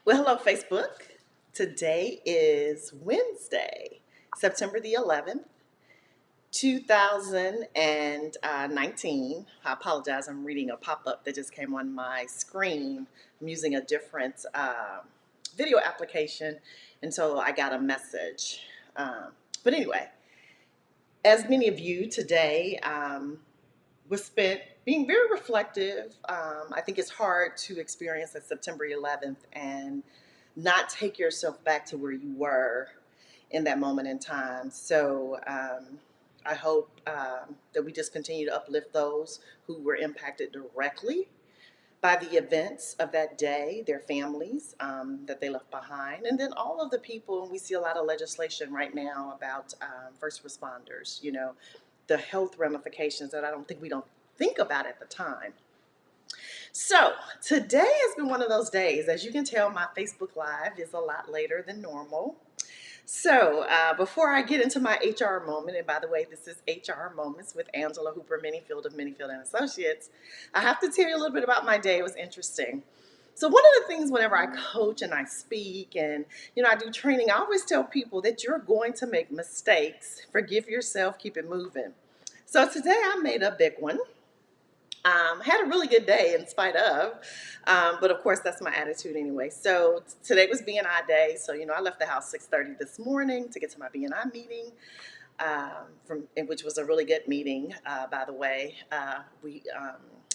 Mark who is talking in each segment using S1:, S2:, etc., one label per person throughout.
S1: Well, hello, Facebook. Today is Wednesday, September the 11th, 2019. I apologize, I'm reading a pop up that just came on my screen. I'm using a different video application, and so I got a message. But anyway, as many of you today was spent being very reflective. I think it's hard to experience a September 11th and not take yourself back to where you were in that moment in time. So I hope that we just continue to uplift those who were impacted directly by the events of that day, their families that they left behind, and then all of the people. And we see a lot of legislation right now about first responders, the health ramifications that I don't think we don't think about at the time. So today has been one of those days. As you can tell, my Facebook Live is a lot later than normal. So before I get into my HR moment, and by the way, this is HR Moments with Angela Hooper Menifield of Menifield and Associates, I have to tell you a little bit about my day. It was interesting. So one of the things whenever I coach and I speak and I do training, I always tell people that you're going to make mistakes. Forgive yourself, keep it moving. So today I made a big one. Had a really good day in spite of, but of course that's my attitude anyway. So today was BNI day. So I left the house 6:30 this morning to get to my BNI meeting, which was a really good meeting. By the way, we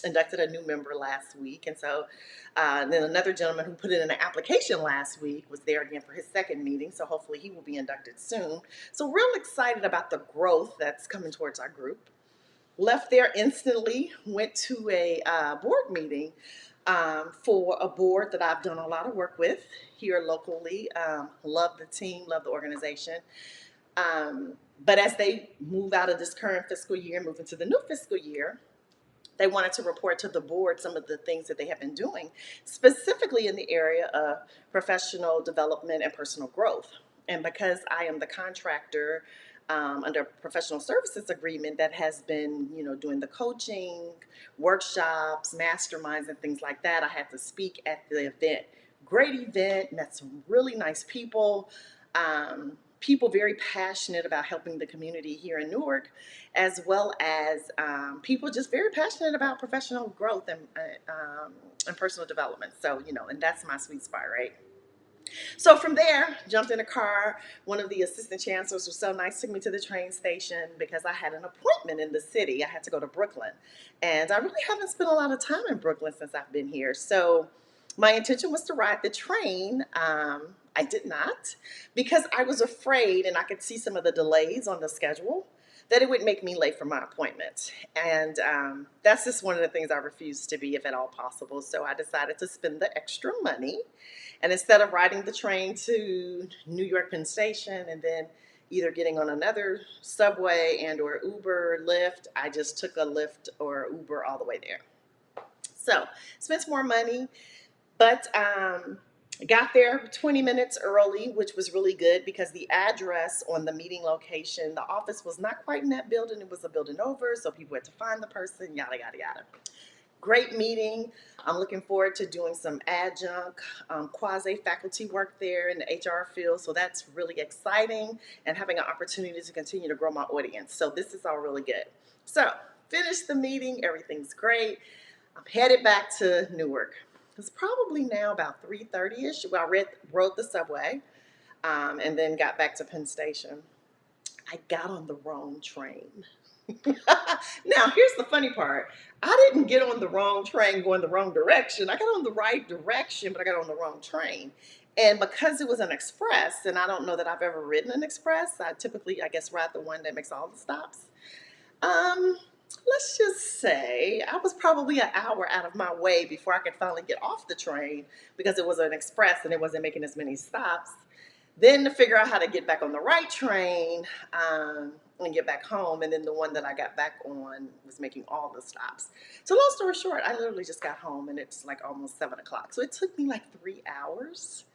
S1: inducted a new member last week, and so then another gentleman who put in an application last week was there again for his second meeting. So hopefully he will be inducted soon. So real excited about the growth that's coming towards our group. Left there instantly, went to a board meeting for a board that I've done a lot of work with here locally. Love the team, love the organization. But as they move out of this current fiscal year, move into the new fiscal year, they wanted to report to the board some of the things that they have been doing, specifically in the area of professional development and personal growth. And because I am the contractor under a professional services agreement that has been, doing the coaching, workshops, masterminds, and things like that, I had to speak at the event. Great event, met some really nice people. People very passionate about helping the community here in Newark, as well as people just very passionate about professional growth and personal development. So, and that's my sweet spot, right? So from there, jumped in a car. One of the assistant chancellors was so nice, took me to the train station because I had an appointment in the city. I had to go to Brooklyn. And I really haven't spent a lot of time in Brooklyn since I've been here. So my intention was to ride the train. I did not because I was afraid, and I could see some of the delays on the schedule, that it would make me late for my appointment. And that's just one of the things I refuse to be, if at all possible. So I decided to spend the extra money. And instead of riding the train to New York Penn Station and then either getting on another subway and or Uber, Lyft, I just took a Lyft or Uber all the way there. So spent more money, but got there 20 minutes early, which was really good because the address on the meeting location, the office was not quite in that building. It was a building over, so people had to find the person, yada, yada, yada. Great meeting. I'm looking forward to doing some adjunct, quasi-faculty work there in the HR field. So that's really exciting and having an opportunity to continue to grow my audience. So this is all really good. So finished the meeting. Everything's great. I'm headed back to Newark. It's probably now about 3:30ish. Well, I rode the subway and then got back to Penn Station. I got on the wrong train. Now, here's the funny part. I didn't get on the wrong train going the wrong direction. I got on the right direction, but I got on the wrong train. And because it was an express, and I don't know that I've ever ridden an express, I typically, I guess, ride the one that makes all the stops. Um, let's just say I was probably an hour out of my way before I could finally get off the train because it was an express and it wasn't making as many stops. Then to figure out how to get back on the right train and get back home. And then the one that I got back on was making all the stops. So long story short, I literally just got home and it's like almost 7 o'clock. So it took me like 3 hours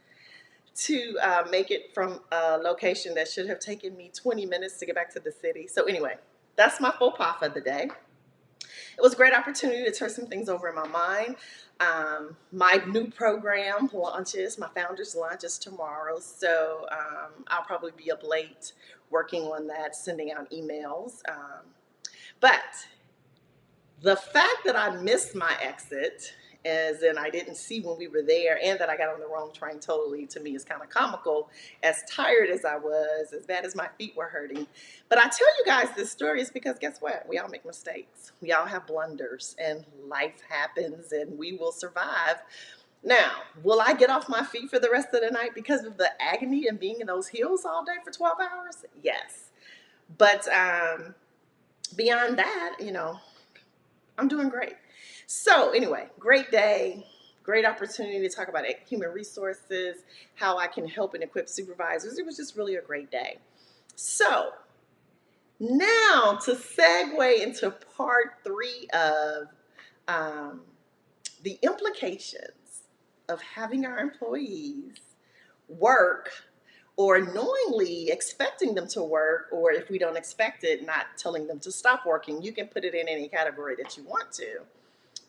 S1: to make it from a location that should have taken me 20 minutes to get back to the city. So anyway, that's my faux pas for the day. it was a great opportunity to turn some things over in my mind. My new program launches, my founder's launch is tomorrow. So I'll probably be up late working on that, sending out emails. But the fact that I missed my exit, as in I didn't see when we were there, and that I got on the wrong train totally, to me is kind of comical. As tired as I was, as bad as my feet were hurting. But I tell you guys this story is because guess what? We all make mistakes. We all have blunders, and life happens, and we will survive. Now, will I get off my feet for the rest of the night because of the agony and being in those heels all day for 12 hours? Yes. But beyond that, I'm doing great. So anyway, great day, great opportunity to talk about human resources, how I can help and equip supervisors. It was just really a great day. So now to segue into part 3 of the implications of having our employees work, or knowingly expecting them to work, or if we don't expect it, not telling them to stop working. You can put it in any category that you want to.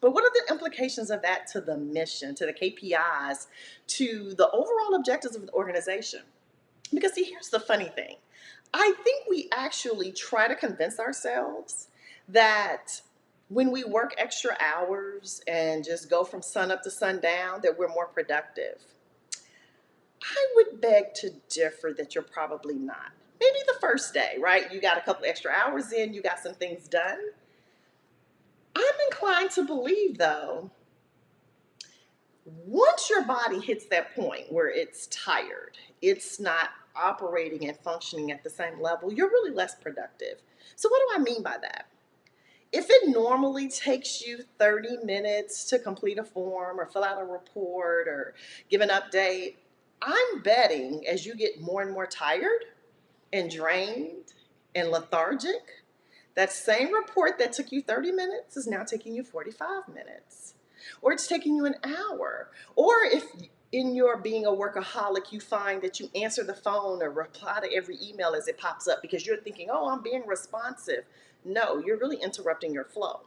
S1: But what are the implications of that to the mission, to the KPIs, to the overall objectives of the organization? Because see, here's the funny thing. I think we actually try to convince ourselves that when we work extra hours and just go from sun up to sundown, that we're more productive. I would beg to differ that you're probably not. Maybe the first day, right? You got a couple extra hours in, you got some things done. I'm inclined to believe, though, once your body hits that point where it's tired, it's not operating and functioning at the same level, you're really less productive. So what do I mean by that? If it normally takes you 30 minutes to complete a form or fill out a report or give an update, I'm betting as you get more and more tired and drained and lethargic, that same report that took you 30 minutes is now taking you 45 minutes. Or it's taking you an hour. Or if in your being a workaholic, you find that you answer the phone or reply to every email as it pops up because you're thinking, oh, I'm being responsive. No, you're really interrupting your flow.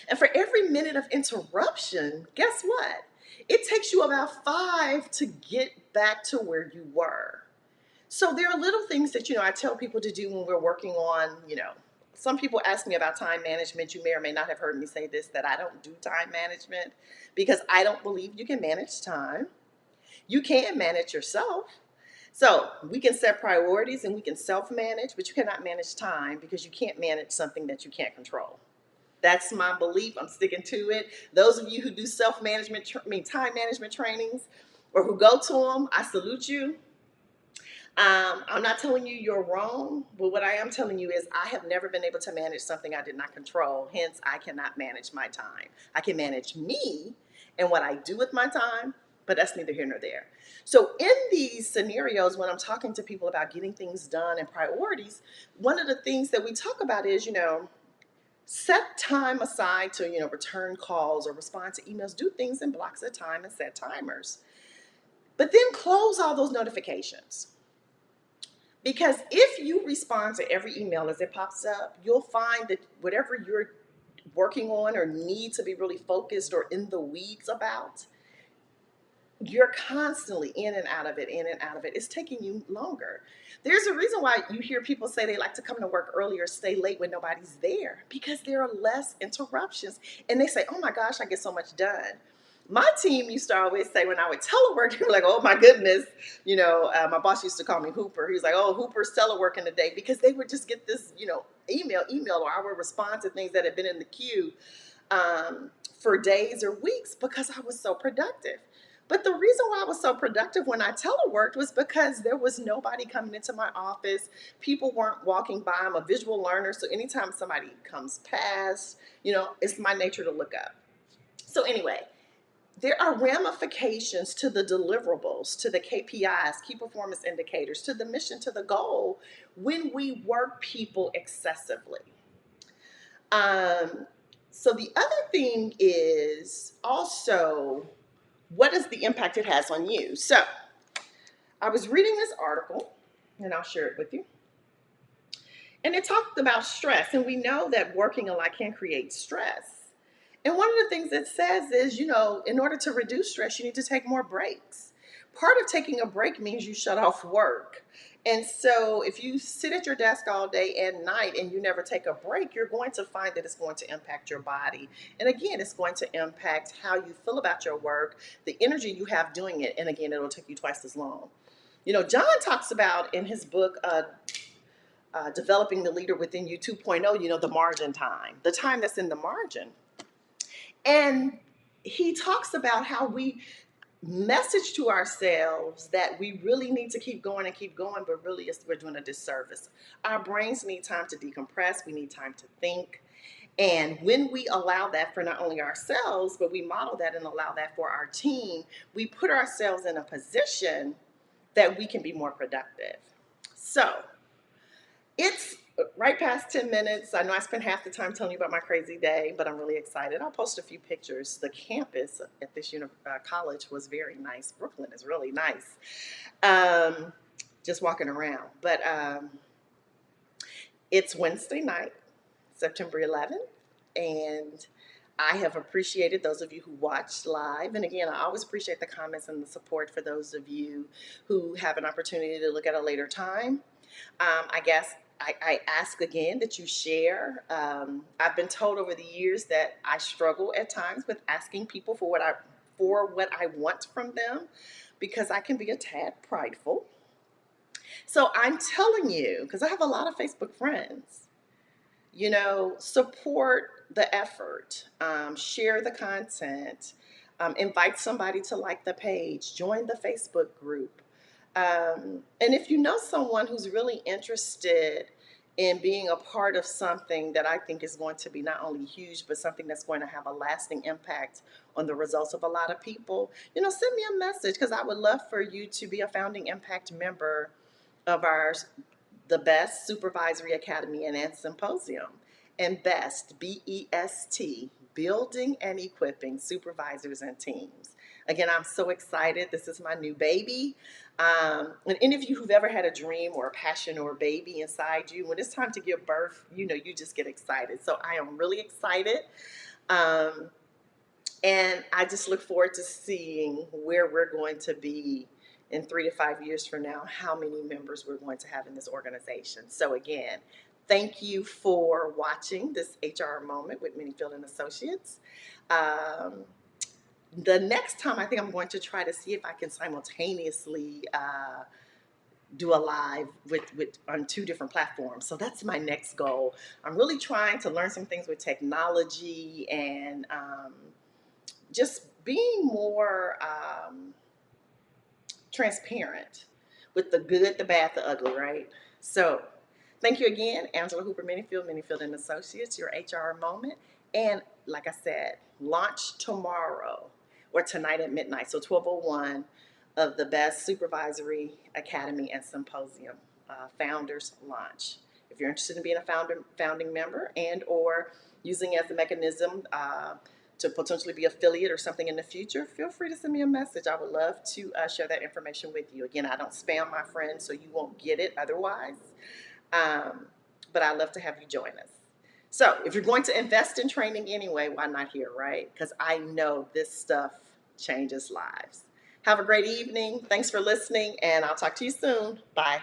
S1: And for every minute of interruption, guess what? It takes you about 5 to get back to where you were. So there are little things that, I tell people to do when we're working on, some people ask me about time management. You may or may not have heard me say this, that I don't do time management because I don't believe you can manage time. You can manage yourself. So we can set priorities and we can self-manage, but you cannot manage time because you can't manage something that you can't control. That's my belief. I'm sticking to it. Those of you who do self-management, time management trainings, or who go to them, I salute you. I'm not telling you you're wrong, but what I am telling you is I have never been able to manage something I did not control. Hence, I cannot manage my time. I can manage me and what I do with my time, but that's neither here nor there. So in these scenarios, when I'm talking to people about getting things done and priorities, one of the things that we talk about is, set time aside to, return calls or respond to emails, do things in blocks of time and set timers. But then close all those notifications. Because if you respond to every email as it pops up, you'll find that whatever you're working on or need to be really focused or in the weeds about, you're constantly in and out of it, in and out of it. It's taking you longer. There's a reason why you hear people say they like to come to work early or stay late when nobody's there, because there are less interruptions. And they say, oh my gosh, I get so much done. My team used to always say when I would telework, they were like, oh my goodness, my boss used to call me Hooper. He was like, oh, Hooper's teleworking today, because they would just get this, email, or I would respond to things that had been in the queue for days or weeks because I was so productive. But the reason why I was so productive when I teleworked was because there was nobody coming into my office. People weren't walking by. I'm a visual learner, so anytime somebody comes past, it's my nature to look up. So anyway, there are ramifications to the deliverables, to the KPIs, key performance indicators, to the mission, to the goal, when we work people excessively. So the other thing is also, what is the impact it has on you? So I was reading this article, and I'll share it with you. And it talked about stress. And we know that working a lot can create stress. And one of the things it says is, in order to reduce stress, you need to take more breaks. Part of taking a break means you shut off work. And so if you sit at your desk all day and night and you never take a break, you're going to find that it's going to impact your body. And again, it's going to impact how you feel about your work, the energy you have doing it. And again, it'll take you twice as long. John talks about in his book, Developing the Leader Within You 2.0, the margin time, the time that's in the margin. And he talks about how we message to ourselves that we really need to keep going and keep going, but really we're doing a disservice. Our brains need time to decompress. We need time to think. And when we allow that for not only ourselves, but we model that and allow that for our team, we put ourselves in a position that we can be more productive. So it's right past 10 minutes. I know I spent half the time telling you about my crazy day, but I'm really excited. I'll post a few pictures. The campus at this college was very nice. Brooklyn is really nice. Just walking around. But it's Wednesday night, September 11th, and I have appreciated those of you who watched live. And again, I always appreciate the comments and the support for those of you who have an opportunity to look at a later time. I guess I ask again that you share. I've been told over the years that I struggle at times with asking people for what I want from them, because I can be a tad prideful. So I'm telling you, because I have a lot of Facebook friends, support the effort, share the content, invite somebody to like the page, join the Facebook group. And if you know someone who's really interested in being a part of something that I think is going to be not only huge, but something that's going to have a lasting impact on the results of a lot of people, send me a message, because I would love for you to be a founding impact member of the BEST Supervisory Academy and Symposium. And BEST, BEST, Building and Equipping Supervisors and Teams. Again, I'm so excited. This is my new baby. And any of you who've ever had a dream or a passion or a baby inside you, when it's time to give birth, you just get excited. So I am really excited. And I just look forward to seeing where we're going to be in 3 to 5 years from now, how many members we're going to have in this organization. So again, thank you for watching this HR moment with Menifield and Associates. The next time, I think I'm going to try to see if I can simultaneously do a live on 2 different platforms. So that's my next goal. I'm really trying to learn some things with technology and just being more transparent with the good, the bad, the ugly, right? So thank you again, Angela Hooper Menifield and Associates, your HR moment. And like I said, launch tomorrow or tonight at midnight, so 12:01, of the BEST Supervisory Academy and Symposium Founders Launch. If you're interested in being a founding member and or using it as a mechanism to potentially be affiliate or something in the future, feel free to send me a message. I would love to share that information with you. Again, I don't spam my friends, so you won't get it otherwise. But I'd love to have you join us. So if you're going to invest in training anyway, why not here, right? Because I know this stuff changes lives. Have a great evening. Thanks for listening, and I'll talk to you soon. Bye.